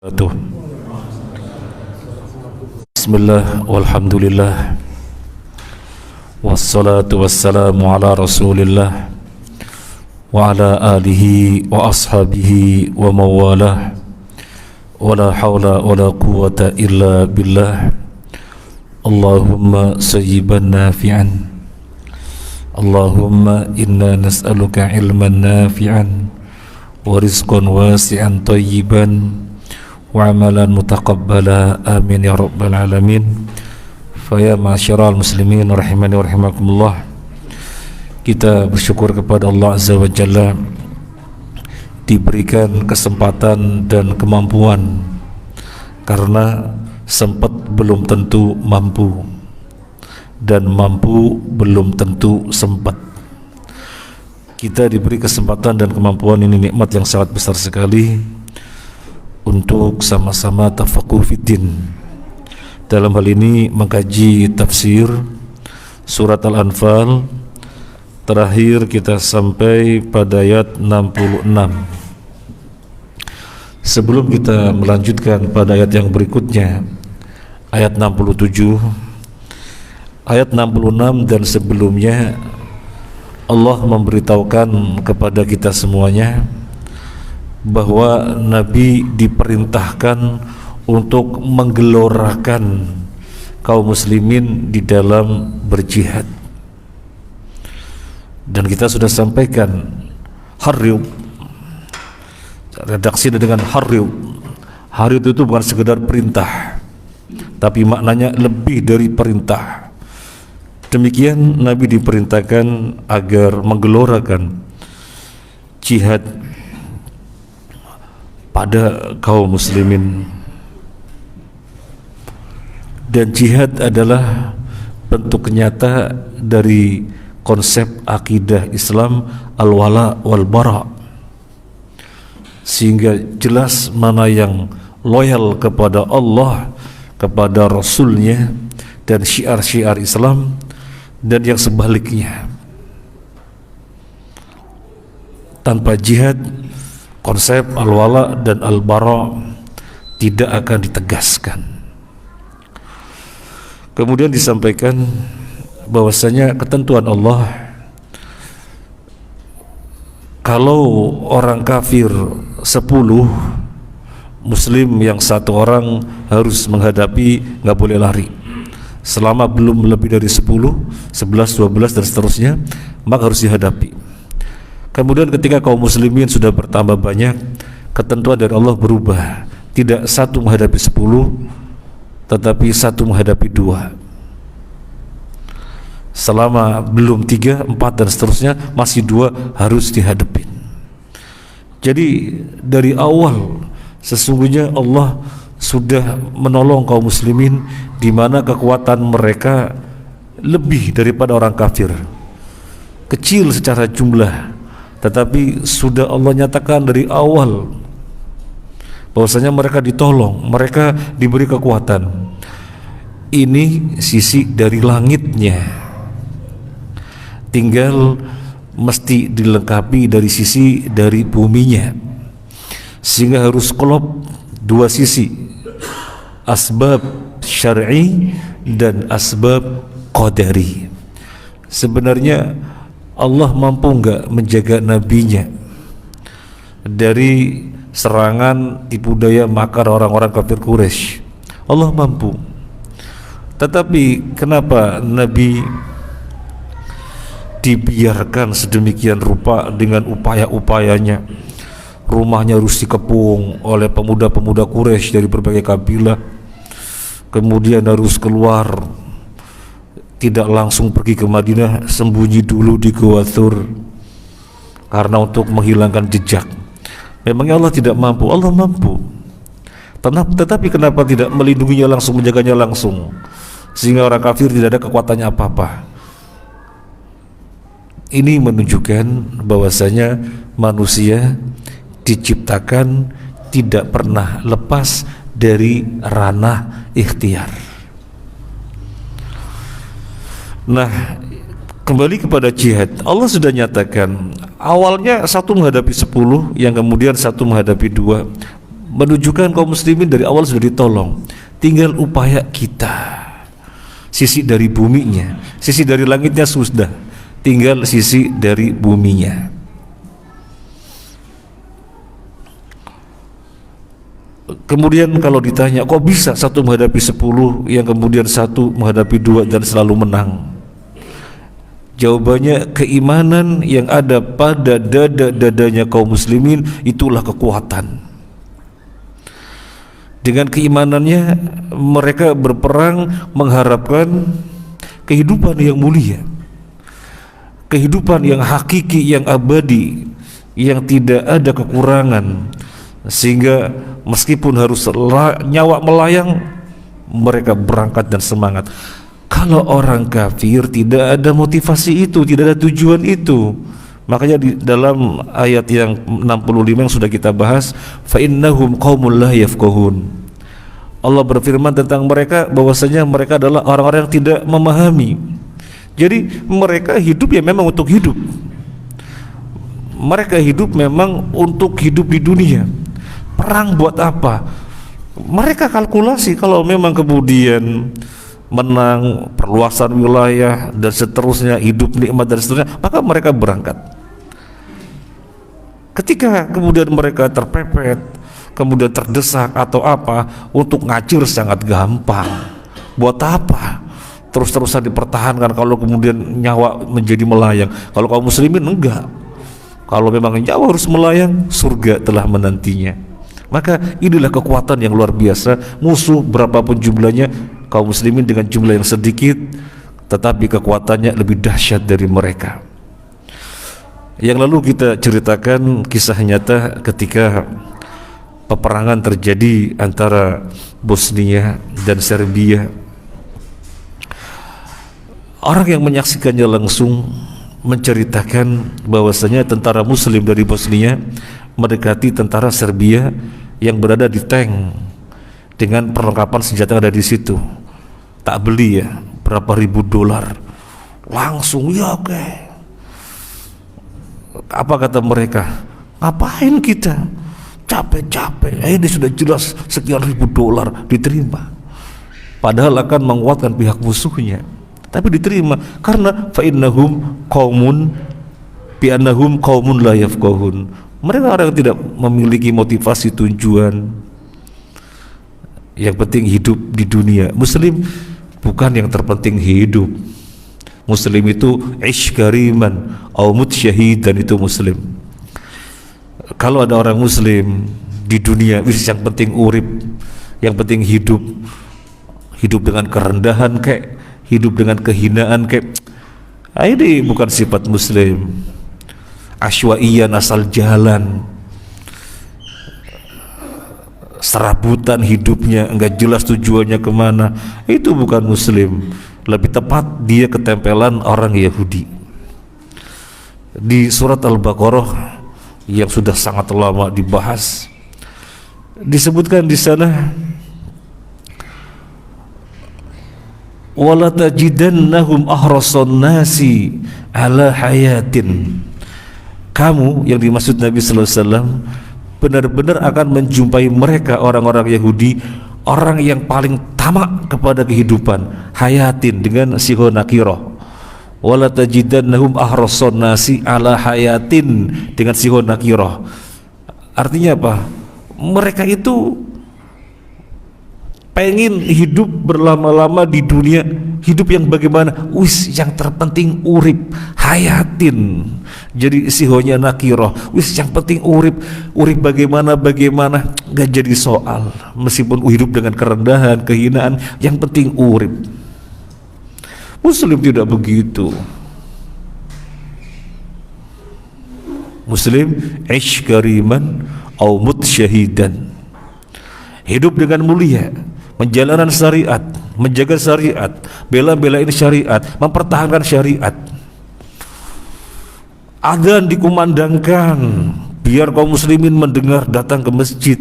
Tuh. Bismillah walhamdulillah wassalatu wassalamu ala rasulillah wa ala alihi wa ashabihi wa mawalah wa la hawla wa la quwwata illa billah. Allahumma sayyiban nafi'an, Allahumma inna nas'aluka ilman nafi'an wa rizqan wasi'an tayyiban wa amalan mutaqabbala, amin ya rabbal alamin. Faya ma'asyiral muslimin rahimani wa rahimakumullah, kita bersyukur kepada Allah Azza wa Jalla diberikan kesempatan dan kemampuan, karena sempat belum tentu mampu dan mampu belum tentu sempat. Kita diberi kesempatan dan kemampuan, ini nikmat yang sangat besar sekali, untuk sama-sama tafaqquh fiddin. Dalam hal ini mengkaji tafsir surat Al-Anfal. Terakhir kita sampai pada ayat 66. Sebelum kita melanjutkan pada ayat yang berikutnya, ayat 67, ayat 66 dan sebelumnya, Allah memberitahukan kepada kita semuanya bahwa Nabi diperintahkan untuk menggelorakan kaum muslimin di dalam berjihad. Dan kita sudah sampaikan harriu, redaksi dengan harriu. Harriu itu bukan sekedar perintah, tapi maknanya lebih dari perintah. Demikian Nabi diperintahkan agar menggelorakan jihad pada kaum muslimin. Dan jihad adalah bentuk nyata dari konsep akidah Islam al-wala wal bara, sehingga jelas mana yang loyal kepada Allah, kepada Rasulnya dan syiar-syiar Islam, dan yang sebaliknya. Tanpa jihad, konsep al-wala dan al-bara tidak akan ditegaskan. Kemudian disampaikan bahwasanya ketentuan Allah, kalau orang kafir 10, muslim yang 1 orang harus menghadapi, nggak boleh lari selama belum lebih dari 10, 11, 12 dan seterusnya, maka harus dihadapi. Kemudian ketika kaum muslimin sudah bertambah banyak, ketentuan dari Allah berubah, tidak 1 menghadapi 10, tetapi 1 menghadapi 2. Selama belum 3, 4 dan seterusnya, masih 2 harus dihadapin. Jadi dari awal sesungguhnya Allah sudah menolong kaum muslimin, di mana kekuatan mereka lebih daripada orang kafir, kecil secara jumlah, tetapi sudah Allah nyatakan dari awal bahwasanya mereka ditolong, mereka diberi kekuatan. Ini sisi dari langitnya, tinggal mesti dilengkapi dari sisi dari buminya, sehingga harus klop 2 sisi, asbab syar'i dan asbab qadari. Sebenarnya Allah mampu enggak menjaga nabinya dari serangan, tipu daya, makar orang-orang kafir Quraisy? Allah mampu. Tetapi kenapa Nabi dibiarkan sedemikian rupa dengan upaya-upayanya? Rumahnya harus dikepung oleh pemuda-pemuda Quraisy dari berbagai kabilah, kemudian harus keluar, tidak langsung pergi ke Madinah, sembunyi dulu di Gua Thur, karena untuk menghilangkan jejak. Memangnya Allah tidak mampu? Allah mampu. Tetapi kenapa tidak melindunginya langsung, menjaganya langsung, sehingga orang kafir tidak ada kekuatannya apa-apa? Ini menunjukkan bahwasanya manusia diciptakan tidak pernah lepas dari ranah ikhtiar. Nah, kembali kepada jihad, Allah sudah nyatakan awalnya 1 menghadapi 10, yang kemudian 1 menghadapi 2. menunjukkan kaum muslimin dari awal sudah ditolong, tinggal upaya kita. Sisi dari buminya, sisi dari langitnya sudah, tinggal sisi dari buminya. Kemudian kalau ditanya, kok bisa satu menghadapi 10, yang kemudian satu menghadapi 2 dan selalu menang? Jawabannya, keimanan yang ada pada dada-dadanya kaum muslimin itulah kekuatan. Dengan keimanannya mereka berperang mengharapkan kehidupan yang mulia, kehidupan yang hakiki, yang abadi, yang tidak ada kekurangan, sehingga meskipun harus nyawa melayang, mereka berangkat dan semangat. Kalau orang kafir tidak ada motivasi itu, tidak ada tujuan itu. Makanya di dalam ayat yang 65 yang sudah kita bahas, fa innahum qaumul la yafqahun, Allah berfirman tentang mereka bahwasanya mereka adalah orang-orang yang tidak memahami. Jadi mereka hidup ya memang untuk hidup. Mereka hidup memang untuk hidup di dunia. Perang buat apa? Mereka kalkulasi kalau memang kemudian menang, perluasan wilayah dan seterusnya, hidup nikmat dan seterusnya, maka mereka berangkat. Ketika kemudian mereka terpepet, kemudian terdesak atau apa, untuk ngacir sangat gampang. Buat apa terus-terusan dipertahankan kalau kemudian nyawa menjadi melayang? Kalau kaum muslimin enggak. Kalau memang nyawa harus melayang, surga telah menantinya. Maka inilah kekuatan yang luar biasa. Musuh berapapun jumlahnya, kaum muslimin dengan jumlah yang sedikit, tetapi kekuatannya lebih dahsyat dari mereka. Yang lalu kita ceritakan kisah nyata ketika peperangan terjadi antara Bosnia dan Serbia. Orang yang menyaksikannya langsung menceritakan bahwasanya tentara muslim dari Bosnia mendekati tentara Serbia yang berada di tank dengan perlengkapan senjata yang ada di situ. Tak beli ya, berapa ribu dolar. Langsung ya oke. Apa kata mereka? Ngapain kita? Capek-capek. Ini sudah jelas sekian ribu dolar diterima. Padahal akan menguatkan pihak musuhnya. Tapi diterima karena fa innahum qaumun bi annahum qaumun la yafqahun. Mereka orang yang tidak memiliki motivasi tujuan. Yang penting hidup di dunia. Muslim bukan yang terpenting hidup. Muslim itu ish kariman au mut syahidan, itu muslim. Kalau ada orang muslim di dunia, yang penting urip, yang penting hidup. Hidup dengan kerendahan kayak, hidup dengan kehinaan kayak, ini bukan sifat muslim. Asywa'iyan, asal jalan, serabutan hidupnya, enggak jelas tujuannya kemana, itu bukan muslim. Lebih tepat dia ketempelan orang Yahudi. Di surat Al-Baqarah yang sudah sangat lama dibahas, disebutkan di sana, wala tajidannahum ahrasan nasi ala hayatin. Kamu, yang dimaksud Nabi sallallahu alaihi wasallam, benar-benar akan menjumpai mereka orang-orang Yahudi, orang yang paling tamak kepada kehidupan, hayatin dengan sihon nakirah. Wala tajidannahum ahrasan nasi ala hayatin dengan sihon nakirah. Artinya apa? Mereka itu pengen hidup berlama-lama di dunia. Hidup yang bagaimana? Yang terpenting urip, hayatin. Jadi sihonya nakirah. Yang penting urip, urip bagaimana gak jadi soal. Meskipun hidup dengan kerendahan, kehinaan, yang penting urip. Muslim tidak begitu. Muslim ish kariman au mut syahidan. Hidup dengan mulia, menjalankan syariat, menjaga syariat, bela-belain syariat, mempertahankan syariat. Adzan dikumandangkan biar kaum muslimin mendengar, datang ke masjid,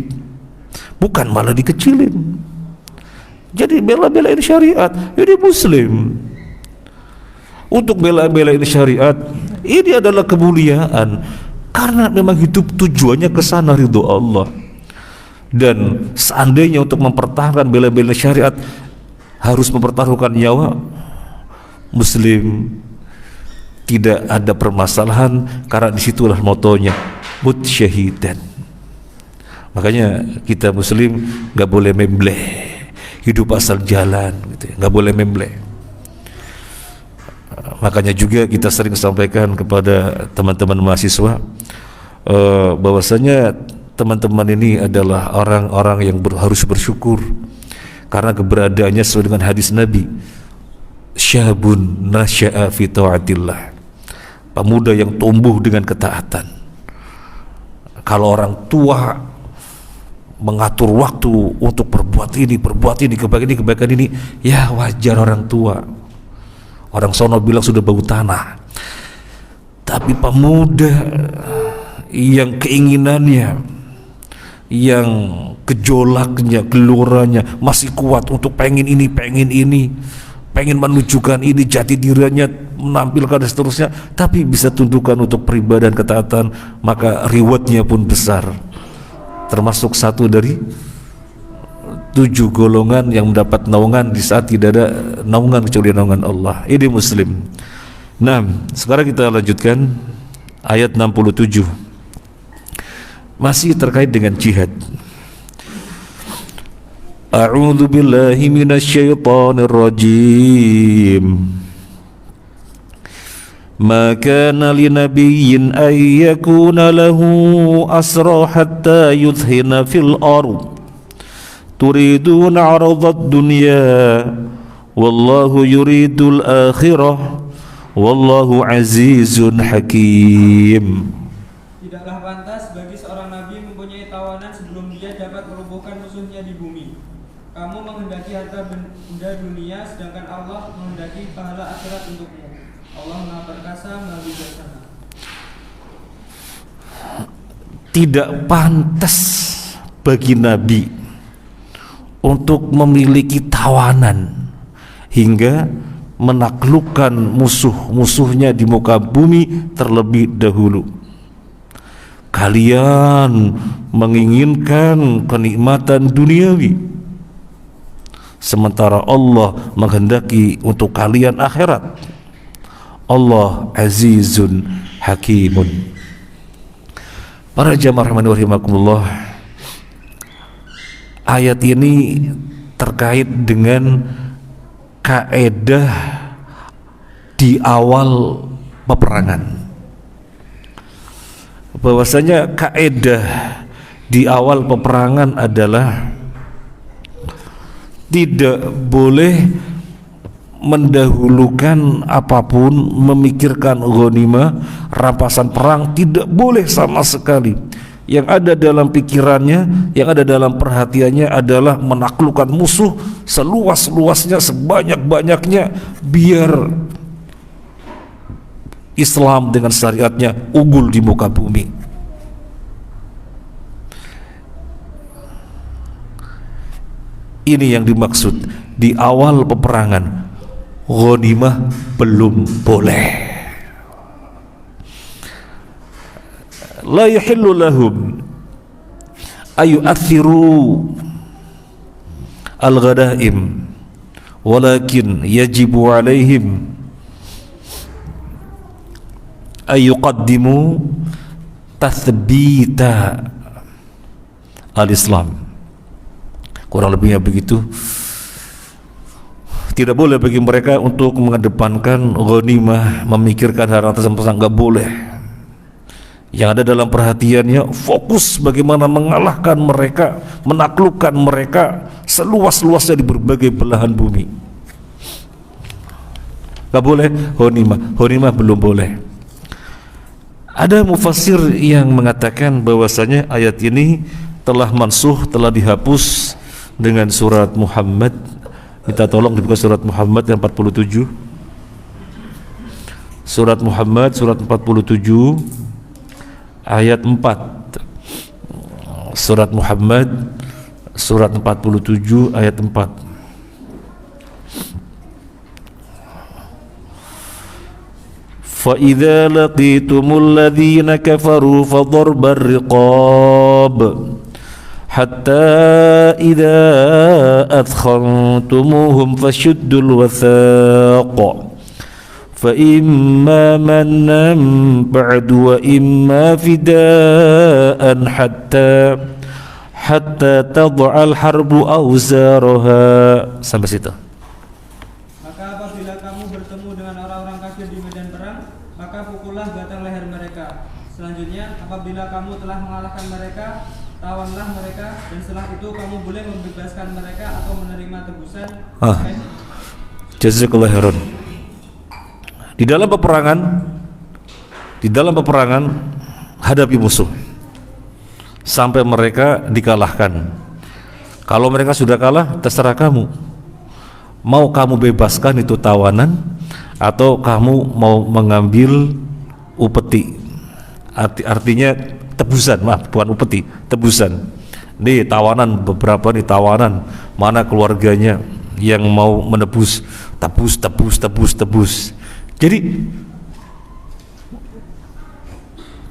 bukan malah dikecilin. Jadi bela-belain syariat, ini muslim. Untuk bela-belain syariat, ini adalah kemuliaan, karena memang hidup tujuannya ke sana, ridho Allah. Dan seandainya untuk mempertahankan bela-bela syariat harus mempertaruhkan nyawa, Muslim tidak ada permasalahan, karena disitulah motonya mut syahidan. Makanya kita Muslim nggak boleh membleh, hidup asal jalan gitu, nggak boleh membleh. Makanya juga kita sering sampaikan kepada teman-teman mahasiswa bahwasanya teman-teman ini adalah orang-orang yang harus bersyukur karena keberadaannya sesuai dengan hadis Nabi, syabun nasya'a fi ta'atillah, pemuda yang tumbuh dengan ketaatan. Kalau orang tua mengatur waktu untuk berbuat ini, kebaikan ini, ya wajar orang tua. Orang sono bilang sudah bau tanah. Tapi pemuda yang keinginannya, yang gejolaknya, geloranya masih kuat untuk pengen ini, pengen menunjukkan ini jati dirinya, menampilkan dan seterusnya, tapi bisa tundukkan untuk peribadahan ketaatan, maka rewardnya pun besar. Termasuk satu dari 7 golongan yang mendapat naungan di saat tidak ada naungan kecuali naungan Allah. Ini Muslim. Nah, sekarang kita lanjutkan ayat 67, masih terkait dengan jihad. A'udzu billahi minasyaitonir rajim. Ma kana linabiyyin ay yakuna lahu asra hatta yudhhina fil ard. Turiduna 'aradad dunya wallahu yuridul akhirah wallahu azizun hakim. Tidaklah pantas bagi seorang nabi mempunyai tawanan sebelum dia dapat merobohkan musuhnya di bumi. Kamu menghendaki harta benda dunia, sedangkan Allah menghendaki pahala akhirat untukmu. Allah Maha Perkasa, Maha Bijaksana. Tidak pantas bagi nabi untuk memiliki tawanan hingga menaklukkan musuh-musuhnya di muka bumi terlebih dahulu. Kalian menginginkan kenikmatan duniawi, sementara Allah menghendaki untuk kalian akhirat. Allah azizun hakimun. Para jamaah rahmani wa rahimakumullah, ayat ini terkait dengan kaedah di awal peperangan. Bahwasanya kaedah di awal peperangan adalah tidak boleh mendahulukan apapun, memikirkan ghanimah, rampasan perang, tidak boleh sama sekali. Yang ada dalam pikirannya, yang ada dalam perhatiannya adalah menaklukkan musuh seluas-luasnya, sebanyak-banyaknya, biar Islam dengan syariatnya unggul di muka bumi. Ini yang dimaksud di awal peperangan. Ghanimah belum boleh. La yahillu lahum ayu'athiru al-ghanaim, walakin yajibu alaihim ayuqaddimu tathbita al-Islam. Kurang lebihnya begitu. Tidak boleh bagi mereka untuk mengedepankan ghanimah, memikirkan harta rampasan, nggak boleh. Yang ada dalam perhatiannya fokus bagaimana mengalahkan mereka, menaklukkan mereka seluas-luasnya di berbagai belahan bumi. Nggak boleh ghanimah belum boleh. Ada mufassir yang mengatakan bahwasanya ayat ini telah mansuh, telah dihapus dengan surat Muhammad. Minta tolong dibuka surat Muhammad yang 47. Surat Muhammad surat 47 ayat 4. Surat Muhammad surat 47 ayat 4. فَإِذَا لَقِيتُمُ الَّذِينَ كَفَرُوا فَضَرْبَ الرِّقَابِ hatta idza adkhantumuhum fashuddul wathaq fa imma mannan ba'du wa imma fidaan hatta tad'al harbu awzaraha. Sampai situ. Maka apabila kamu bertemu dengan orang-orang kafir di medan perang, maka pukullah batang leher mereka. Selanjutnya, apabila kamu telah mengalahkan mereka, tawanlah mereka, dan setelah itu kamu boleh membebaskan mereka atau menerima tebusan. Jazakallahu khairan. Di dalam peperangan hadapi musuh sampai mereka dikalahkan. Kalau mereka sudah kalah, terserah kamu. Mau kamu bebaskan itu tawanan atau kamu mau mengambil upeti. Artinya tebusan, maaf, bukan upeti, tebusan. Nih tawanan, beberapa nih tawanan, mana keluarganya yang mau menebus, tebus. Jadi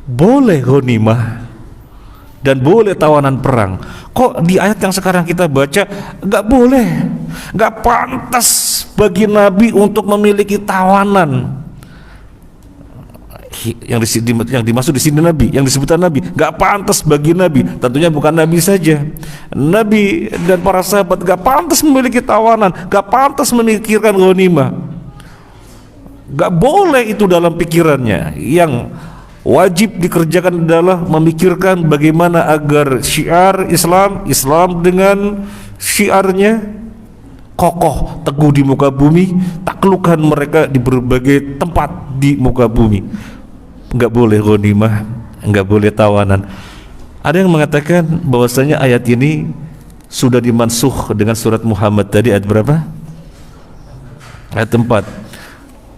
boleh ghanimah dan boleh tawanan perang. Kok di ayat yang sekarang kita baca nggak boleh, nggak pantas bagi Nabi untuk memiliki tawanan? Yang dimaksud di sini Nabi, yang disebutkan Nabi, nggak pantas bagi Nabi. Tentunya bukan Nabi saja, Nabi dan para sahabat nggak pantas memiliki tawanan, nggak pantas memikirkan ghanimah. Nggak boleh itu dalam pikirannya. Yang wajib dikerjakan adalah memikirkan bagaimana agar syiar Islam dengan syiarnya kokoh, teguh di muka bumi, taklukkan mereka di berbagai tempat di muka bumi. Nggak boleh ghanimah, nggak boleh tawanan. Ada yang mengatakan bahwasanya ayat ini sudah dimansuh dengan surat Muhammad tadi, ayat berapa? Ayat 4.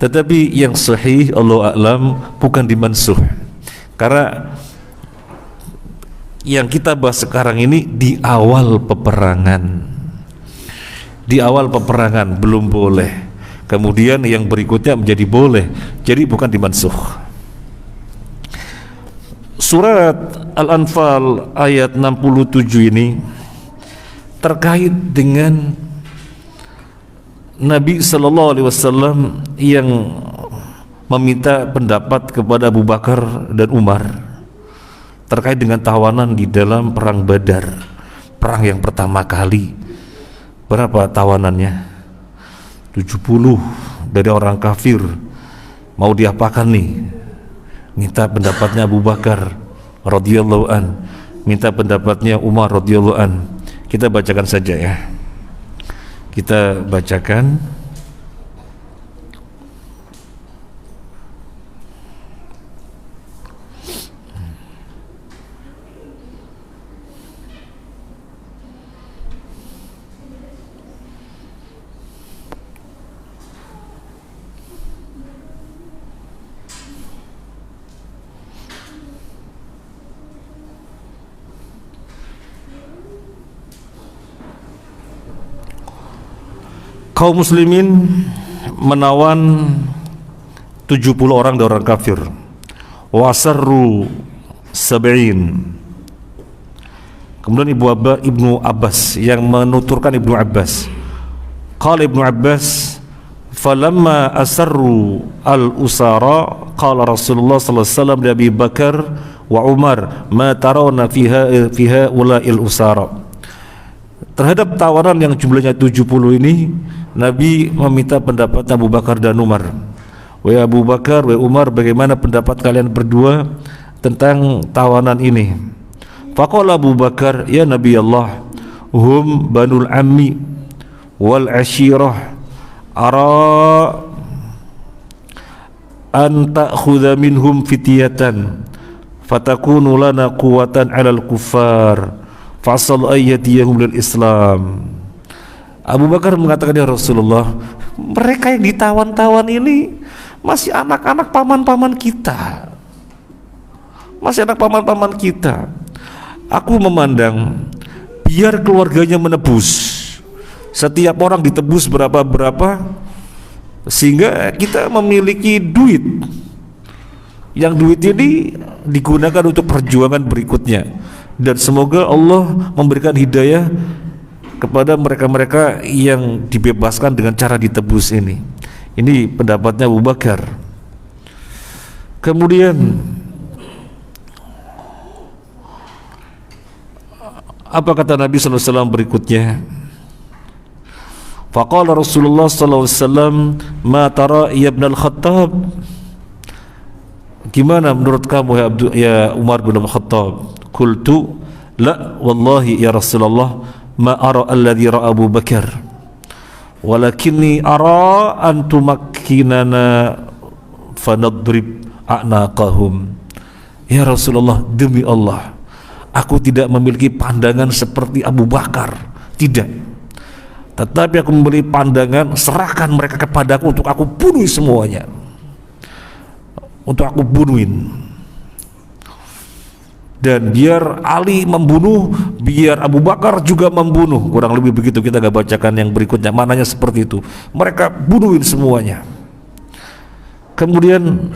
Tetapi yang sahih Allah a'lam bukan dimansuh, karena yang kita bahas sekarang ini di awal peperangan. Di awal peperangan belum boleh, kemudian yang berikutnya menjadi boleh, jadi bukan dimansuh. Surat Al-Anfal ayat 67 ini terkait dengan Nabi Sallallahu Alaihi Wasallam yang meminta pendapat kepada Abu Bakar dan Umar terkait dengan tawanan di dalam perang Badar, perang yang pertama kali. Berapa tawanannya? 70 dari orang kafir. Mau diapakan nih? Minta pendapatnya Abu Bakar radhiyallahu an, minta pendapatnya Umar radhiyallahu an. Kita bacakan saja ya. Kita bacakan. Kaum muslimin menawan 70 orang dari orang kafir. Wasarru sab'in. Kemudian Ibnu Abbas yang menuturkan Ibnu Abbas. Qala Ibnu Abbas, falamma asarru al-usara qala Rasulullah sallallahu alaihi wasallam li Abi Bakar wa Umar ma tarawna fiha ula'il usara. Terhadap tawaran yang jumlahnya 70 ini, Nabi meminta pendapat Abu Bakar dan Umar. Wahai Abu Bakar, wahai Umar, bagaimana pendapat kalian berdua tentang tawanan ini? Faqala Abu Bakar, ya Nabi Allah, hum banul ammi wal ashirah, ara an ta'khudha minhum fityatan fatakunu lana quwwatan 'alal kuffar fasal ayyatiyahum lil Islam. Abu Bakar mengatakan, ya Rasulullah, mereka yang ditawan-tawan ini masih anak-anak paman-paman kita, masih anak paman-paman kita. Aku memandang biar keluarganya menebus, setiap orang ditebus berapa-berapa, sehingga kita memiliki duit, yang duit ini digunakan untuk perjuangan berikutnya. dan semoga Allah memberikan hidayah kepada mereka-mereka yang dibebaskan dengan cara ditebus ini. Ini pendapatnya Abu Bakar. Kemudian apa kata Nabi SAW berikutnya? Faqala Rasulullah SAW, ma tara ya ibn al-Khattab, gimana menurut kamu ya Umar bin Al-Khattab? Qultu la wallahi ya Rasulullah ma ara alladhi ra'a Abu Bakar walakinni ara an tumakkinana fanadrib a'naqahum. Ya Rasulullah, demi Allah, aku tidak memiliki pandangan seperti Abu Bakar, tidak, tetapi aku memiliki pandangan serahkan mereka kepadaku untuk aku bunuh semuanya, untuk aku bunuhin. Dan biar Ali membunuh, biar Abu Bakar juga membunuh, kurang lebih begitu. Kita gak bacakan yang berikutnya, mananya seperti itu. Mereka bunuhin semuanya. Kemudian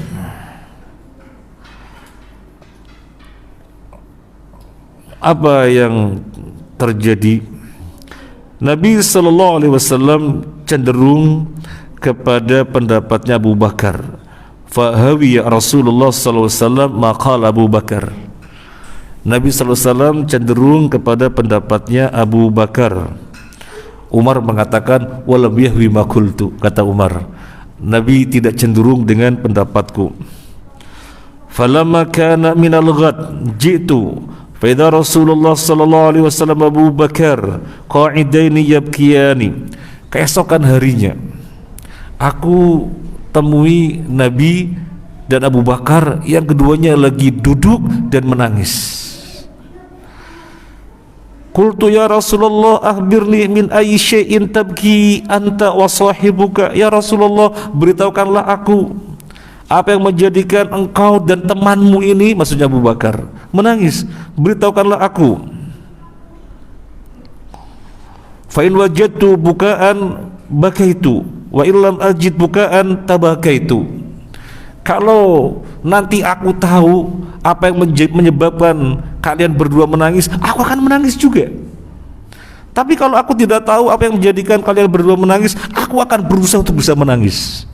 apa yang terjadi? Nabi SAW cenderung kepada pendapatnya Abu Bakar. Fahawi Rasulullah SAW maqala Abu Bakar. Nabi SAW cenderung kepada pendapatnya Abu Bakar. Umar mengatakan walam yahwi ma qultu, kata Umar, Nabi tidak cenderung dengan pendapatku. Falamma kana minal ghad jitu fa idza Rasulullah sallallahu alaihi wasallam Abu Bakar qa'idaini yabkiyani. Keesokan harinya aku temui Nabi dan Abu Bakar yang keduanya lagi duduk dan menangis. Qultu ya Rasulullah akhbirni min ayyi syai'in tabki anta wa sahibuka. Ya Rasulullah, beritahukanlah aku apa yang menjadikan engkau dan temanmu ini, maksudnya Abu Bakar, menangis. Beritahukanlah aku. Fa in wajadtu bukaan bakaitu wa illam ajid bukaan tabakaitu. Kalau nanti aku tahu apa yang menyebabkan kalian berdua menangis, aku akan menangis juga. Tapi kalau aku tidak tahu apa yang menjadikan kalian berdua menangis, aku akan berusaha untuk bisa menangis,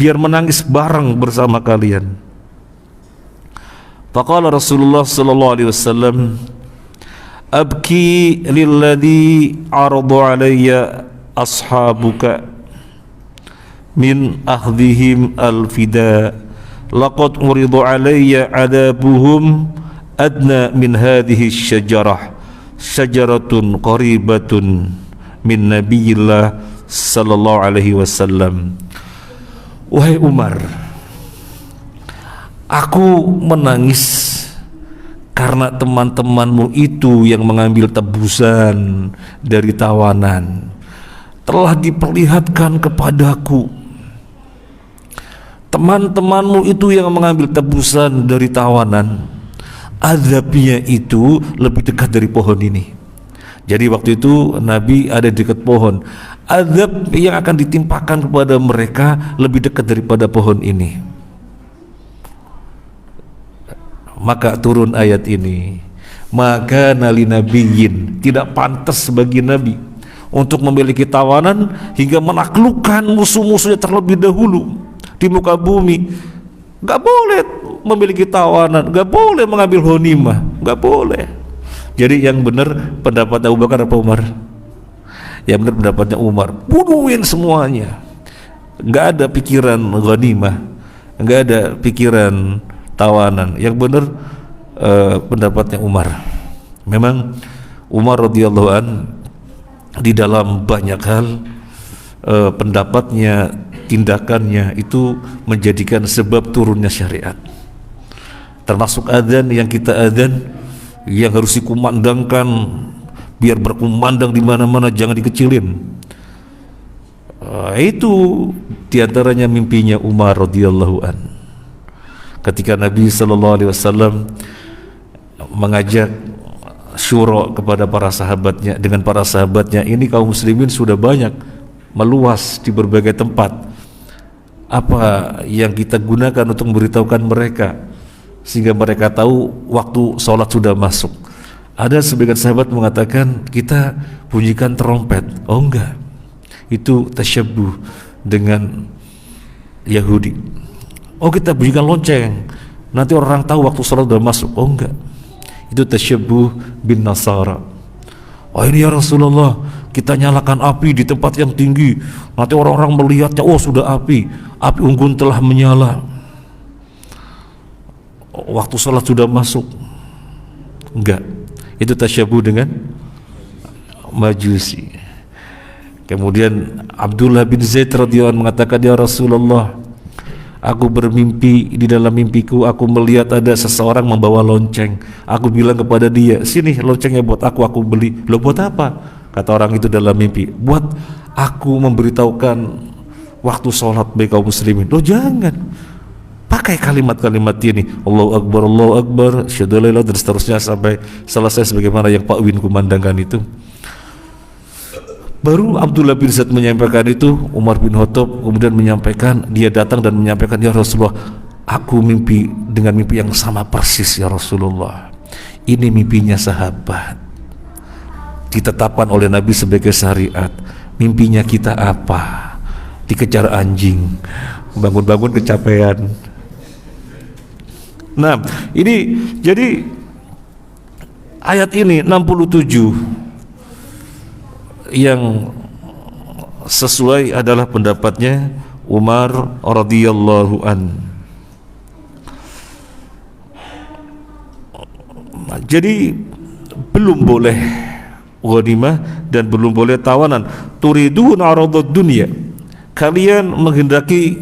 biar menangis bareng bersama kalian. Faqala Rasulullah sallallahu alaihi wasallam, abki lilladhi aradu alayya ashabuka min akhdhihim al-fida laqad uridu alayya adabuhum adna min hadhihi syajarah syajaratun qaribatun min nabiyillah sallallahu alaihi wasallam. Wahai Umar, aku menangis karena teman-temanmu itu yang mengambil tebusan dari tawanan telah diperlihatkan kepadaku. Teman-temanmu itu yang mengambil tebusan dari tawanan, azabnya itu lebih dekat dari pohon ini. Jadi waktu itu Nabi ada di dekat pohon, azab yang akan ditimpakan kepada mereka lebih dekat daripada pohon ini. Maka turun ayat ini, maka nali nabiyyin, tidak pantas bagi Nabi untuk memiliki tawanan hingga menaklukkan musuh-musuhnya terlebih dahulu di muka bumi. Gak boleh memiliki tawanan, gak boleh mengambil ghanimah, gak boleh. Jadi yang benar pendapat Abu Bakar apa Umar? Yang benar pendapatnya Umar, bunuhin semuanya. Gak ada pikiran ghanimah, gak ada pikiran tawanan. Yang benar pendapatnya Umar. Memang Umar radhiyallahu an di dalam banyak hal pendapatnya, tindakannya itu menjadikan sebab turunnya syariat. Termasuk adzan yang kita adzan yang harus dikumandangkan biar berkumandang di mana-mana, jangan dikecilin. Itu diantaranya mimpinya Umar radhiyallahu an. Ketika Nabi sallallahu alaihi wasallam mengajak syura kepada para sahabatnya, dengan para sahabatnya ini kaum muslimin sudah banyak meluas di berbagai tempat. Apa yang kita gunakan untuk memberitahukan mereka sehingga mereka tahu waktu sholat sudah masuk. Ada sebagian sahabat mengatakan kita bunyikan trompet. Oh enggak, itu tasyabbuh dengan Yahudi. Oh kita bunyikan lonceng, nanti orang tahu waktu sholat sudah masuk. Oh enggak, itu tasyabbuh bin Nasara. Oh ini ya Rasulullah, kita nyalakan api di tempat yang tinggi, nanti orang-orang melihatnya, oh sudah api unggun telah menyala, waktu sholat sudah masuk. Enggak, itu tasyabuh dengan Majusi. Kemudian Abdullah bin Zaid radhiyallahu anhu mengatakan, ya Rasulullah, aku bermimpi, di dalam mimpiku aku melihat ada seseorang membawa lonceng. Aku bilang kepada dia, sini loncengnya buat aku beli. Lo buat apa? Kata orang itu dalam mimpi, buat aku memberitahukan waktu sholat bagi kaum muslimin. Lo jangan, pakai kalimat-kalimat ini, Allahu Akbar, syahadu la ilaha illallah, dan seterusnya sampai selesai sebagaimana yang Pak Win kumandangkan itu. Baru Abdullah bin Zaid menyampaikan itu, Umar bin Khattab kemudian menyampaikan, dia datang dan menyampaikan, ya Rasulullah, aku mimpi dengan mimpi yang sama persis ya Rasulullah. Ini mimpinya sahabat, ditetapkan oleh Nabi sebagai syariat. Mimpinya kita apa? Dikejar anjing, bangun-bangun kecapean. Nah, ini jadi ayat ini 67 yang sesuai adalah pendapatnya Umar radhiyallahu an. Jadi belum boleh ghanimah dan belum boleh tawanan. Turidun aradud dunya, kalian menghendaki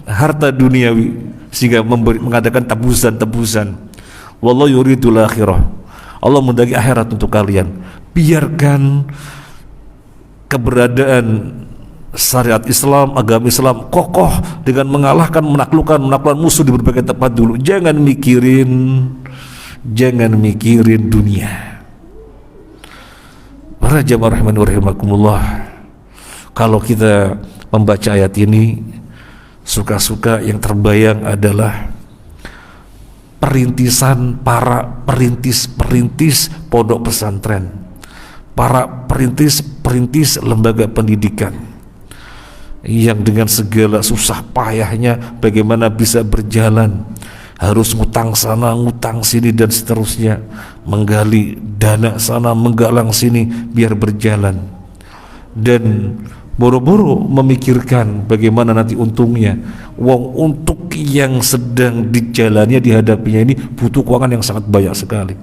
harta duniawi sehingga mengadakan tebusan. Wallahu yuridul akhirah, Allah menghendaki akhirat untuk kalian. Biarkan keberadaan syariat Islam, agama Islam kokoh dengan menaklukkan musuh di berbagai tempat dulu. Jangan mikirin dunia. Para jamaah rahimani wa rahimakumullah, kalau kita membaca ayat ini, suka-suka yang terbayang adalah perintisan para perintis pondok pesantren, para perintis lembaga pendidikan yang dengan segala susah payahnya bagaimana bisa berjalan, harus ngutang sana ngutang sini dan seterusnya, menggali dana sana menggalang sini biar berjalan, dan boro-boro memikirkan bagaimana nanti untungnya. Wong untuk yang sedang dijalannya, dihadapinya ini butuh keuangan yang sangat banyak sekali.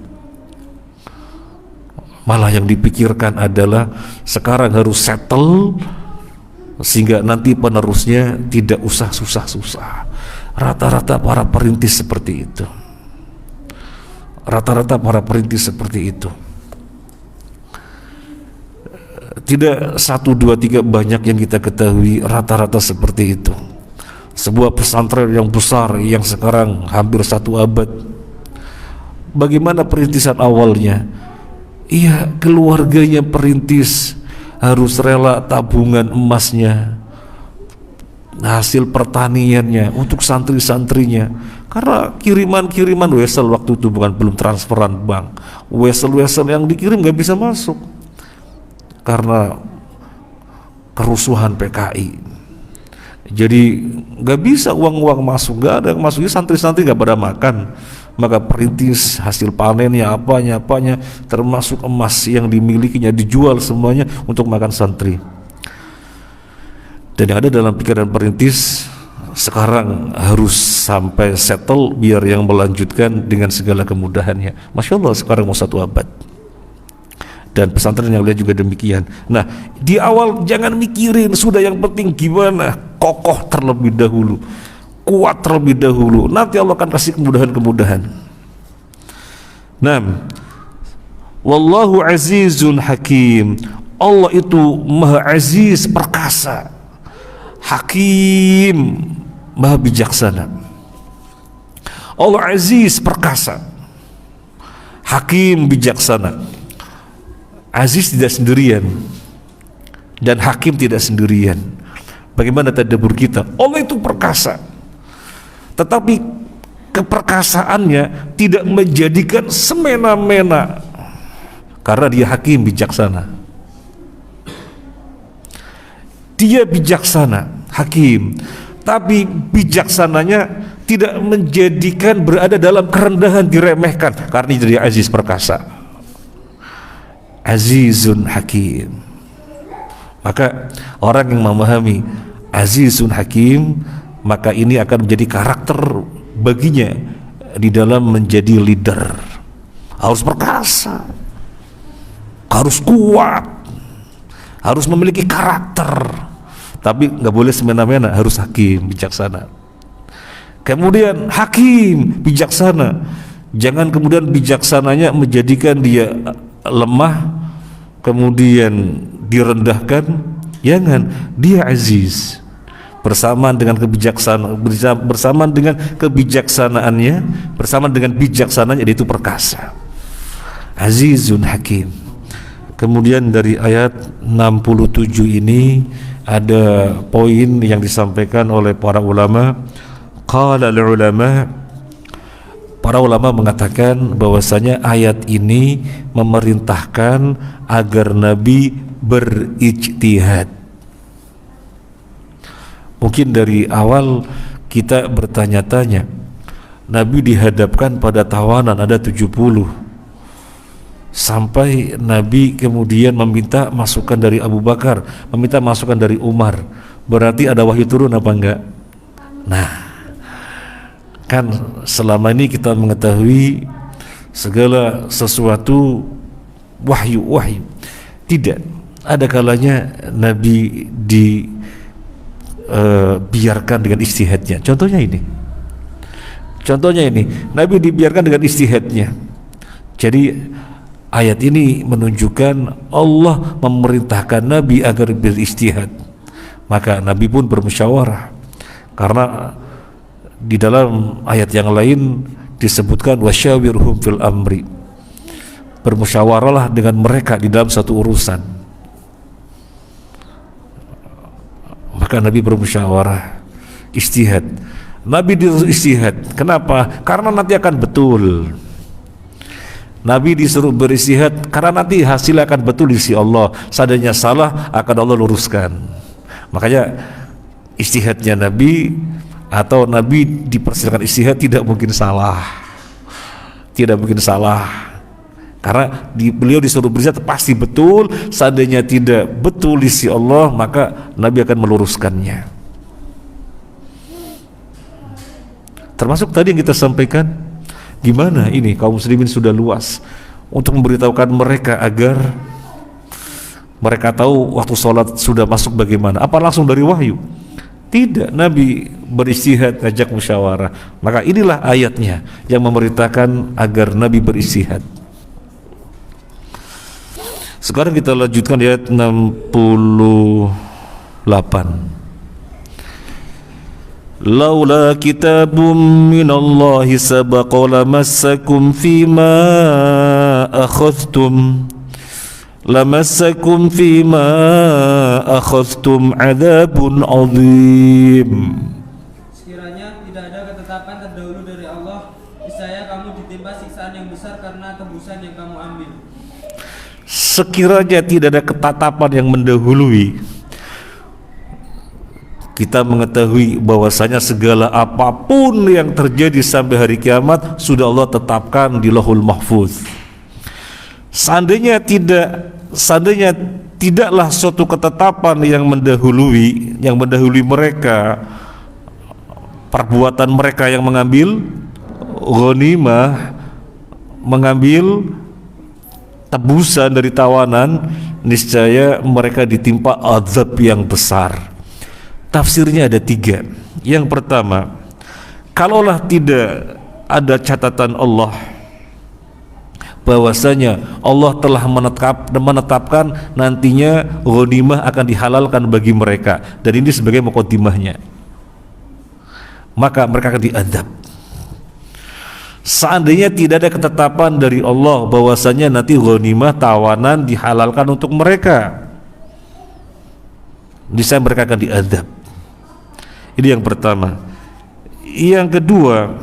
Malah yang dipikirkan adalah sekarang harus settle sehingga nanti penerusnya tidak usah susah-susah. Rata-rata para perintis seperti itu. Tidak 1, 2, 3, banyak yang kita ketahui, rata-rata seperti itu. Sebuah pesantren yang besar yang sekarang hampir 1 abad, bagaimana perintisan awalnya? Iya, keluarganya perintis harus rela tabungan emasnya, hasil pertaniannya untuk santri-santrinya, karena kiriman wesel waktu itu belum transferan bank, wesel yang dikirim nggak bisa masuk karena kerusuhan PKI. Jadi nggak bisa uang masuk, nggak ada yang masuk, santri-santri nggak pada makan. Maka perintis hasil panennya apanya termasuk emas yang dimilikinya dijual semuanya untuk makan santri. Dan yang ada dalam pikiran perintis sekarang harus sampai settle biar yang melanjutkan dengan segala kemudahannya. Masya Allah, sekarang mau 1 abad. Dan pesantren yang lain juga demikian. Nah, di awal jangan mikirin, sudah yang penting gimana kokoh terlebih dahulu, kuat terlebih dahulu, nanti Allah akan kasih kemudahan-kemudahan. Nah, wallahu azizun hakim, Allah itu maha aziz perkasa, hakim maha bijaksana. Allah aziz perkasa, hakim bijaksana. Aziz tidak sendirian dan hakim tidak sendirian. Bagaimana tadabbur kita? Allah itu perkasa, tetapi keperkasaannya tidak menjadikan semena-mena, karena dia hakim bijaksana. Dia bijaksana, hakim, tapi bijaksananya tidak menjadikan berada dalam kerendahan, diremehkan, karena dia aziz perkasa, azizun hakim. Maka orang yang memahami azizun hakim, maka ini akan menjadi karakter baginya di dalam menjadi leader. Harus perkasa, harus kuat, harus memiliki karakter, tapi nggak boleh semena-mena, harus hakim bijaksana. Kemudian hakim bijaksana, jangan kemudian bijaksananya menjadikan dia lemah, kemudian direndahkan. Jangan, dia aziz bersamaan dengan kebijaksanaannya, bersamaan dengan bijaksananya, yaitu perkasa, azizun hakim. Kemudian dari ayat 67 ini ada poin yang disampaikan oleh para ulama. Qala al-ulama, para ulama mengatakan bahwasanya ayat ini memerintahkan agar Nabi berijtihad. Mungkin dari awal kita bertanya-tanya, Nabi dihadapkan pada tawanan ada 70, sampai Nabi kemudian meminta masukan dari Abu Bakar, meminta masukan dari Umar, berarti ada wahyu turun apa enggak? Nah, kan selama ini kita mengetahui segala sesuatu wahyu. Tidak, ada kalanya Nabi dibiarkan dengan istihadnya. Contohnya ini, Nabi dibiarkan dengan istihadnya. Jadi ayat ini menunjukkan Allah memerintahkan Nabi agar beristihad. Maka Nabi pun bermusyawarah, karena di dalam ayat yang lain disebutkan wasyawirhum fil amri, bermusyawarahlah dengan mereka di dalam satu urusan. Maka Nabi bermusyawarah, istihad. Nabi disuruh istihad. Kenapa? Karena nanti akan betul. Nabi disuruh beristihad karena nanti hasilnya akan betul di sisi Allah. Seandainya salah, akan Allah luruskan. Makanya istihadnya Nabi, atau Nabi dipersilakan istihad, tidak mungkin salah. Karena beliau disuruh beristihad pasti betul. Seandainya tidak betul di sisi Allah, maka Nabi akan meluruskannya. Termasuk tadi yang kita sampaikan, gimana ini kaum muslimin sudah luas untuk memberitahukan mereka agar mereka tahu waktu sholat sudah masuk bagaimana. Apa langsung dari wahyu? Tidak, Nabi beristihad, ngajak musyawarah. Maka inilah ayatnya yang memerintahkan agar Nabi beristihad. Sekarang kita lanjutkan di ayat 68. Laula kitabun minallahi sabaqa lamassakum fima akhadhtum adzabun azim. Sekiranya tidak ada ketetapan terdahulu dari Allah, niscaya kamu ditimpa siksaan yang besar karena tebusan yang kamu ambil. Sekiranya tidak ada ketetapan yang mendahului, kita mengetahui bahwasanya segala apapun yang terjadi sampai hari kiamat sudah Allah tetapkan di Lauhul Mahfuz. Seandainya tidaklah suatu ketetapan yang mendahului mereka, perbuatan mereka yang mengambil ghanimah, mengambil tebusan dari tawanan, niscaya mereka ditimpa azab yang besar. Tafsirnya ada 3. Yang pertama, kalaulah tidak ada catatan Allah bahwasanya Allah telah menetapkan nantinya ghanimah akan dihalalkan bagi mereka, dan ini sebagai muqaddimahnya, maka mereka akan diazab. Seandainya tidak ada ketetapan dari Allah bahwasanya nanti ghanimah, tawanan dihalalkan untuk mereka, niscaya mereka akan diazab. Ini yang pertama. Yang kedua,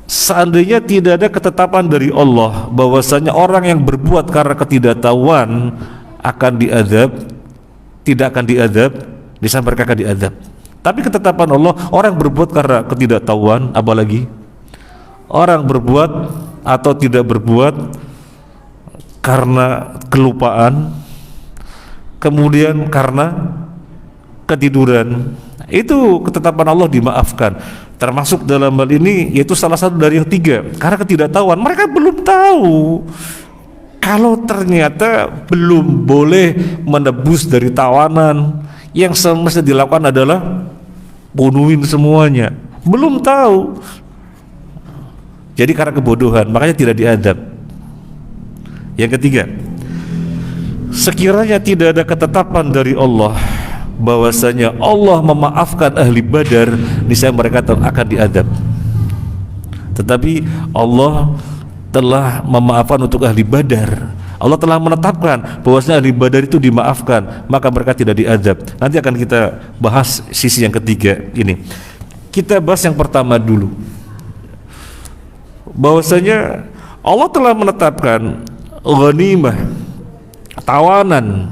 seandainya tidak ada ketetapan dari Allah bahwasanya orang yang berbuat karena ketidaktahuan akan diazab, tidak akan diazab, mereka akan diazab. Tapi ketetapan Allah, orang berbuat karena ketidaktahuan, apalagi orang berbuat atau tidak berbuat karena kelupaan, kemudian karena ketiduran, itu ketetapan Allah dimaafkan. Termasuk dalam hal ini yaitu salah satu dari yang tiga, karena ketidaktahuan. Mereka belum tahu kalau ternyata belum boleh menebus dari tawanan. Yang semestinya dilakukan adalah bunuhin semuanya. Belum tahu. Jadi karena kebodohan, makanya tidak diadab. Yang ketiga, sekiranya tidak ada ketetapan dari Allah bahwasanya Allah memaafkan ahli Badar, niscaya mereka akan diadab. Tetapi Allah telah memaafkan untuk ahli Badar. Allah telah menetapkan bahwasanya ahli Badar itu dimaafkan, maka mereka tidak diadab. Nanti akan kita bahas sisi yang ketiga ini. Kita bahas yang pertama dulu, bahwasanya Allah telah menetapkan ghanimah, tawanan,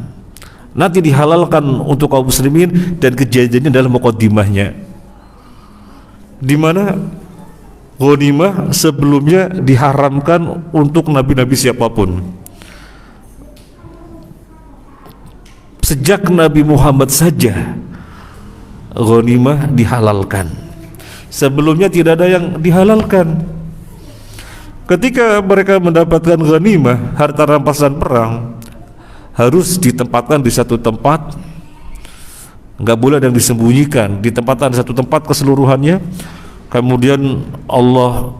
nanti dihalalkan untuk kaum muslimin, dan kejadiannya dalam muqaddimahnya, di mana ghanimah sebelumnya diharamkan untuk nabi-nabi siapapun. Sejak Nabi Muhammad saja ghanimah dihalalkan. Sebelumnya tidak ada yang dihalalkan. Ketika mereka mendapatkan ghanimah, harta rampasan perang, harus ditempatkan di satu tempat, nggak boleh ada yang disembunyikan, ditempatkan di satu tempat keseluruhannya. Kemudian Allah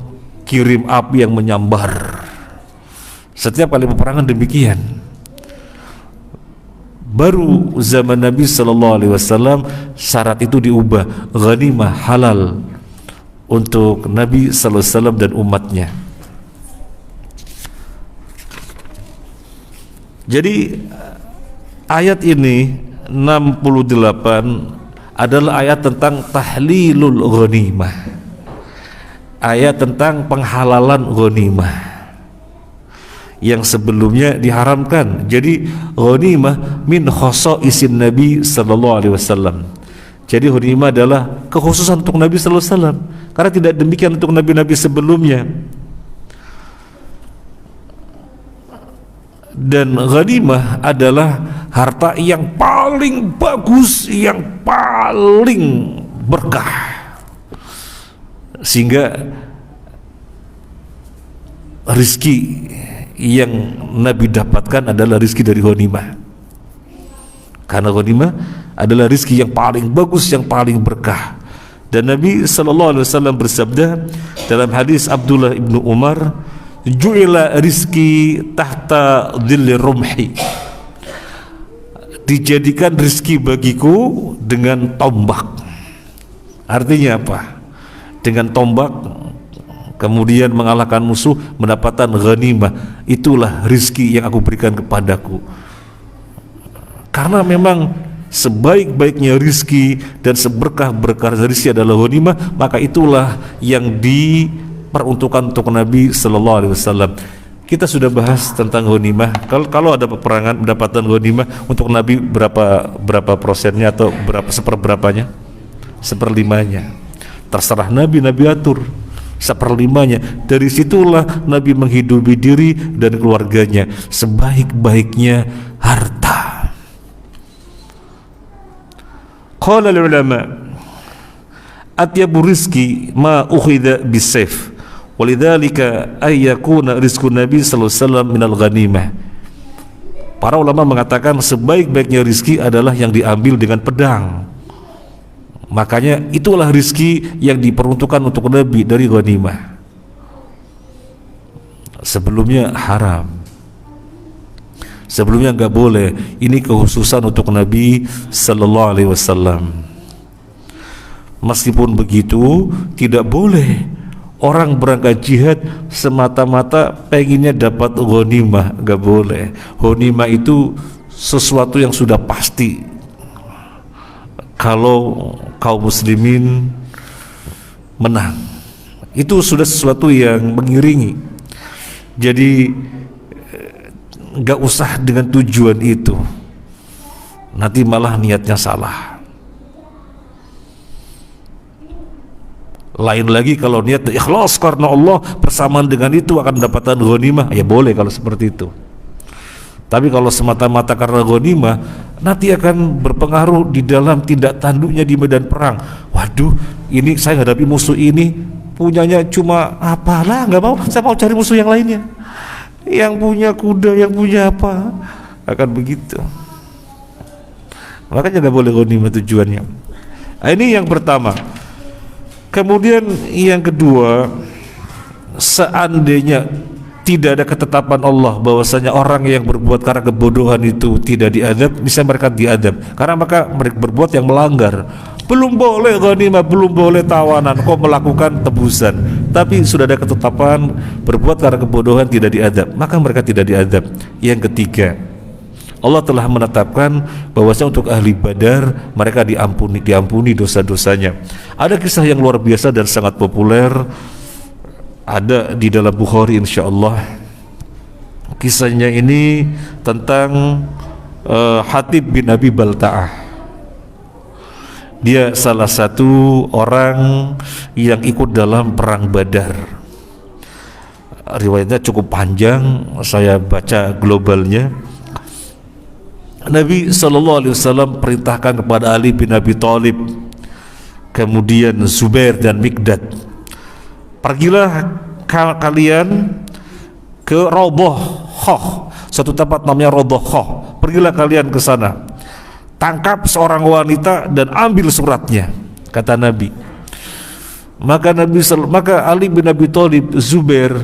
kirim api yang menyambar. Setiap kali peperangan demikian. Baru zaman Nabi SAW syarat itu diubah, ghanimah halal untuk Nabi SAW dan umatnya. Jadi ayat ini 68 adalah ayat tentang tahlilul ghanimah, ayat tentang penghalalan ghanimah yang sebelumnya diharamkan. Jadi ghanimah min khosaisin Nabi sallallahu alaihi wasallam. Jadi ghanimah adalah kekhususan untuk Nabi sallallahu alaihi wasallam, karena tidak demikian untuk nabi-nabi sebelumnya. Dan ghanimah adalah harta yang paling bagus, yang paling berkah, sehingga rizki yang Nabi dapatkan adalah rizki dari ghanimah, karena ghanimah adalah rizki yang paling bagus, yang paling berkah. Dan Nabi SAW bersabda dalam hadis Abdullah ibnu Umar, ju'ila rizki tahta dhilli rumhi, dijadikan rizki bagiku dengan tombak. Artinya apa? Dengan tombak kemudian mengalahkan musuh, mendapatkan ghanimah, itulah rizki yang aku berikan kepadaku. Karena memang sebaik-baiknya rizki dan seberkah-berkah rizki adalah ghanimah, maka itulah yang diperuntukkan untuk Nabi Sallallahu Alaihi Wasallam. Kita sudah bahas tentang ghanimah. Kalau ada peperangan mendapatkan ghanimah untuk Nabi berapa persennya atau seperberapanya? Seperlimanya. Terserah Nabi atur. Seperlimanya. Dari situlah Nabi menghidupi diri dan keluarganya sebaik-baiknya harta. Qala al-ulama atyabu rizki ma ukhidha bisayf, walidzalika ay yakuna rizqu Nabi sallallahu alaihi wasallam minal ghanimah. Para ulama mengatakan sebaik-baiknya rizki adalah yang diambil dengan pedang. Makanya itulah rizki yang diperuntukkan untuk Nabi dari ghanimah. Sebelumnya haram, sebelumnya nggak boleh. Ini kekhususan untuk Nabi Sallallahu Alaihi Wasallam. Meskipun begitu, tidak boleh orang berangkat jihad semata-mata penginnya dapat ghanimah, nggak boleh. Ghanimah itu sesuatu yang sudah pasti. Kalau kaum muslimin menang, Itu sudah sesuatu yang mengiringi. Jadi nggak usah dengan tujuan itu, nanti malah niatnya salah. Lain lagi kalau niat ikhlas karena Allah, bersamaan dengan itu akan mendapatkan ghanimah, ya boleh kalau seperti itu. Tapi kalau semata-mata karena ghanimah, nanti akan berpengaruh di dalam tindak tanduknya di medan perang. Waduh, ini saya hadapi musuh ini punyanya cuma apalah, nggak mau, saya mau cari musuh yang lainnya, yang punya kuda, yang punya apa, akan begitu. Makanya nggak boleh ghanimah tujuannya. Nah, ini yang pertama. Kemudian yang kedua, seandainya tidak ada ketetapan Allah bahwasanya orang yang berbuat karena kebodohan itu tidak diadab, bisa mereka diadab karena mereka berbuat yang melanggar. Belum boleh ghanimah, belum boleh tawanan, kok melakukan tebusan. Tapi sudah ada ketetapan berbuat karena kebodohan tidak diadab, maka mereka tidak diadab. Yang ketiga, Allah telah menetapkan bahwasanya untuk ahli Badar mereka diampuni dosa-dosanya. Ada kisah yang luar biasa dan sangat populer, ada di dalam Bukhari insyaallah. Kisahnya ini tentang Hatib bin Abi Balta'ah. Dia salah satu orang yang ikut dalam perang Badar. Riwayatnya cukup panjang, saya baca globalnya. Nabi SAW perintahkan kepada Ali bin Abi Thalib, kemudian Zubair dan Mikdad, pergilah kalian ke Rodohoh, suatu tempat namanya Rodohoh. Pergilah kalian ke sana, tangkap seorang wanita dan ambil suratnya, kata Nabi. Maka Ali bin Abi Thalib, Zubair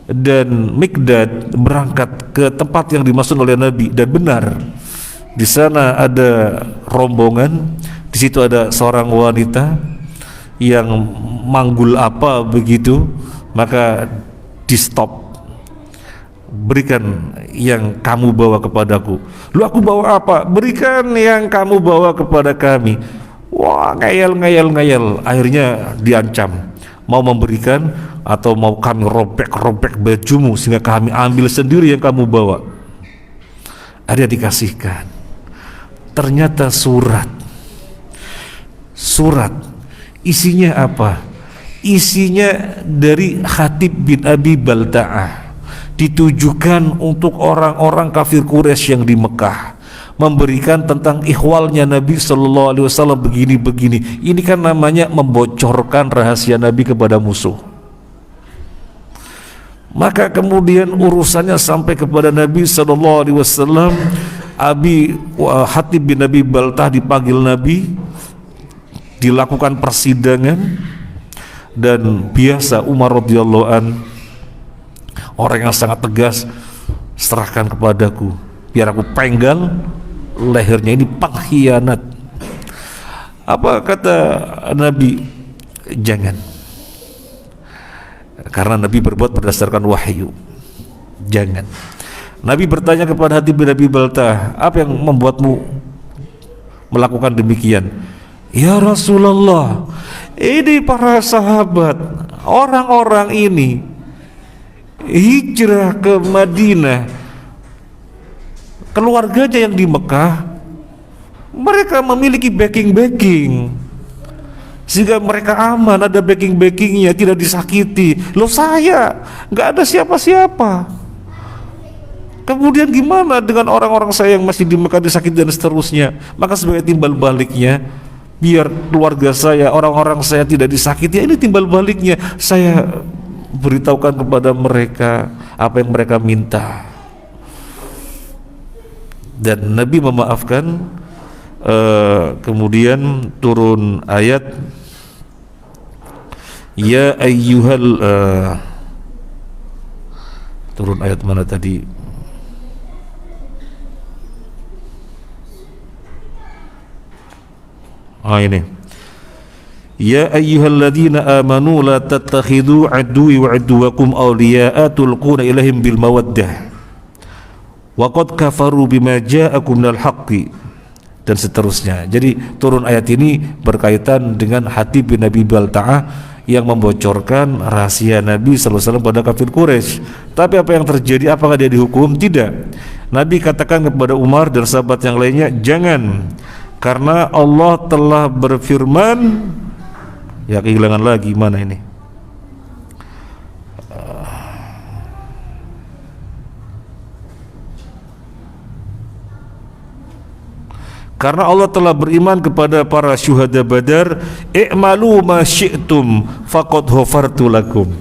dan Mikdad berangkat ke tempat yang dimaksud oleh Nabi, dan benar di sana ada rombongan. Di situ ada seorang wanita yang manggul apa begitu, maka di stop. Berikan yang kamu bawa kepadaku. Lu, aku bawa apa? Berikan yang kamu bawa kepada kami. Wah, ngayal. Akhirnya diancam, mau memberikan atau mau kami robek bajumu sehingga kami ambil sendiri yang kamu bawa. Ada dikasihkan. Ternyata surat. Isinya apa? Isinya dari Hatib bin Abi Balta'ah, ditujukan untuk orang-orang kafir Quraisy yang di Mekah, memberikan tentang ihwalnya Nabi SAW begini. Ini kan namanya membocorkan rahasia Nabi kepada musuh. Maka kemudian urusannya sampai kepada Nabi SAW. Hatib bin Abi Balta'ah dipanggil Nabi, dilakukan persidangan, dan biasa Umar radhiyallahu an, orang yang sangat tegas, serahkan kepadaku biar aku penggal lehernya, ini pengkhianat. Apa kata Nabi? Jangan, karena Nabi berbuat berdasarkan wahyu. Jangan. Nabi bertanya kepada Hatib bin Abi Balta'ah, apa yang membuatmu melakukan demikian? Ya Rasulullah, ini para sahabat, orang-orang ini hijrah ke Madinah, keluarganya yang di Mekah, mereka memiliki backing sehingga mereka aman, ada backingnya, tidak disakiti. Loh, saya nggak ada siapa-siapa. Kemudian gimana dengan orang-orang saya yang masih di Mekah disakiti dan seterusnya? Maka sebagai timbal baliknya, biar keluarga saya, orang-orang saya tidak disakiti, ini timbal baliknya saya beritahukan kepada mereka apa yang mereka minta. Dan Nabi memaafkan. Kemudian turun ayat, ya ayyuhal, turun ayat mana tadi? Ini, ya ayyuhalladzina amanu la tattakhidhu aduwwi wa aduwwakum awliya'a tulquna ilaihim bil mawaddah wa qad kafaru bima ja'akum minal haqqi, dan seterusnya. Jadi turun ayat ini berkaitan dengan Hatib bin Abi Balta'ah yang membocorkan rahasia Nabi sallallahu alaihi wasallam pada kafir Quraisy. Tapi apa yang terjadi? Apakah dia dihukum? Tidak. Nabi katakan kepada Umar dan sahabat yang lainnya, jangan, karena Allah telah berfirman. Ya, kehilangan lagi, mana ini? Karena Allah telah beriman kepada para syuhada Badar, i'malu ma syi'tum faqad ghafartu lakum.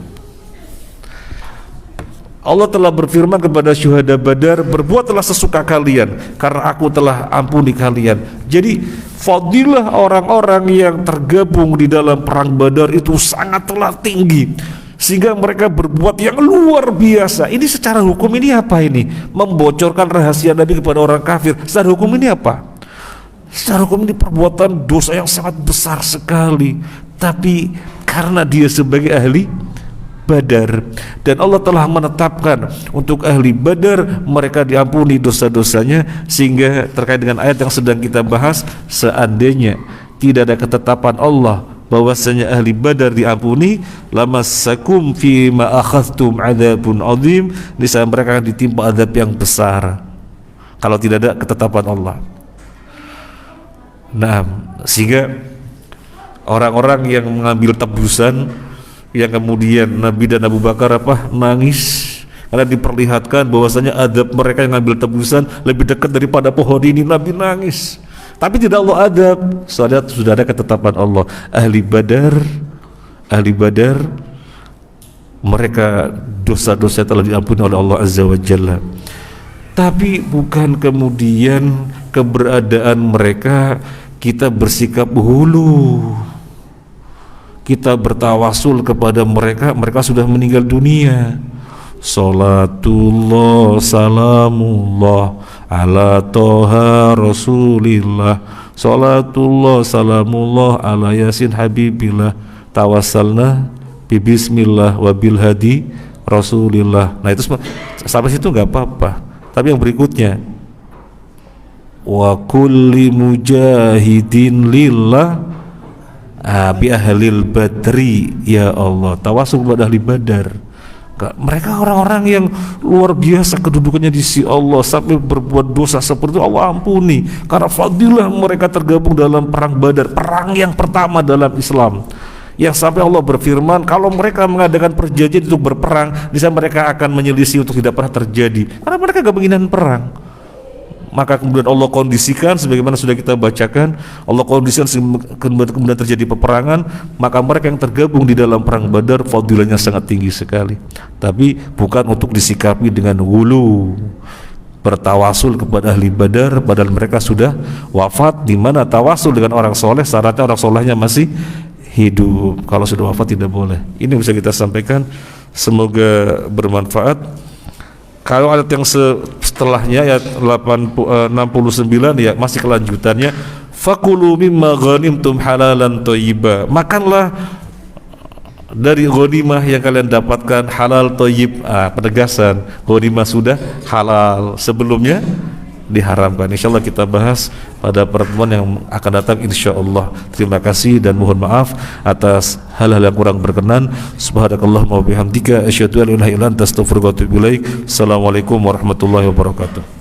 Allah telah berfirman kepada syuhada Badar, berbuatlah sesuka kalian karena aku telah ampuni kalian. Jadi fadilah orang-orang yang tergabung di dalam perang Badar itu sangatlah tinggi, sehingga mereka berbuat yang luar biasa. Ini secara hukum ini apa ini? Membocorkan rahasia Nabi kepada orang kafir. Secara hukum ini apa? Secara hukum ini perbuatan dosa yang sangat besar sekali. Tapi karena dia sebagai ahli Badar, dan Allah telah menetapkan untuk ahli Badar mereka diampuni dosa-dosanya, sehingga terkait dengan ayat yang sedang kita bahas, seandainya tidak ada ketetapan Allah bahwasanya ahli Badar diampuni, lamassakum fi ma akhadtum adzabun adzim, niscaya mereka akan ditimpa azab yang besar kalau tidak ada ketetapan Allah. Nah, sehingga orang-orang yang mengambil tebusan, yang kemudian Nabi dan Abu Bakar nangis karena diperlihatkan bahwasanya adab mereka yang mengambil tebusan lebih dekat daripada pohon ini. Nabi nangis, tapi tidak Allah adab, soalnya sudah ada ketetapan Allah. Ahli Badar mereka dosa-dosa telah diampuni oleh Allah Azza wa Jalla. Tapi bukan kemudian keberadaan mereka kita bersikap hulu, kita bertawasul kepada mereka, mereka sudah meninggal dunia. Salatullah salamullah ala toha rasulillah, salatullah salamullah ala yasin habibillah, tawassalna bibismillah wabil hadi rasulillah. Nah itu sampai situ nggak apa-apa. Tapi yang berikutnya, wa kulli mujahidin lillah bi ahlil badri, ya Allah, tawasul kepada ahli Badar. Mereka orang-orang yang luar biasa kedudukannya di sisi Allah, sampai berbuat dosa seperti itu Allah ampuni karena fadilah mereka tergabung dalam perang Badar, perang yang pertama dalam Islam, yang sampai Allah berfirman kalau mereka mengadakan perjanjian untuk berperang, di sana mereka akan menyelisih untuk tidak pernah terjadi karena mereka gak menginginkan perang. Maka kemudian Allah kondisikan sebagaimana sudah kita bacakan, Allah kondisikan kemudian terjadi peperangan, maka mereka yang tergabung di dalam perang Badar fadilahnya sangat tinggi sekali. Tapi bukan untuk disikapi dengan hulu, bertawasul kepada ahli Badar padahal mereka sudah wafat, di mana tawasul dengan orang soleh syaratnya orang solehnya masih hidup. Kalau sudah wafat tidak boleh. Ini bisa kita sampaikan, semoga bermanfaat. Kalau ayat yang setelahnya ayat 69 ya masih kelanjutannya, fakulu mimma ghanimtum halalan thayyiba, makanlah dari ghanimah yang kalian dapatkan halal thayyib. Penegasan ghanimah sudah halal, sebelumnya diharamkan. Insyaallah kita bahas pada pertemuan yang akan datang insyaallah. Terima kasih dan mohon maaf atas hal-hal yang kurang berkenan. Subhanakallahumma wa bihamdika asyhadu an la ilaha illa anta astaghfiruka wa atubu ilaik. Assalamualaikum warahmatullahi wabarakatuh.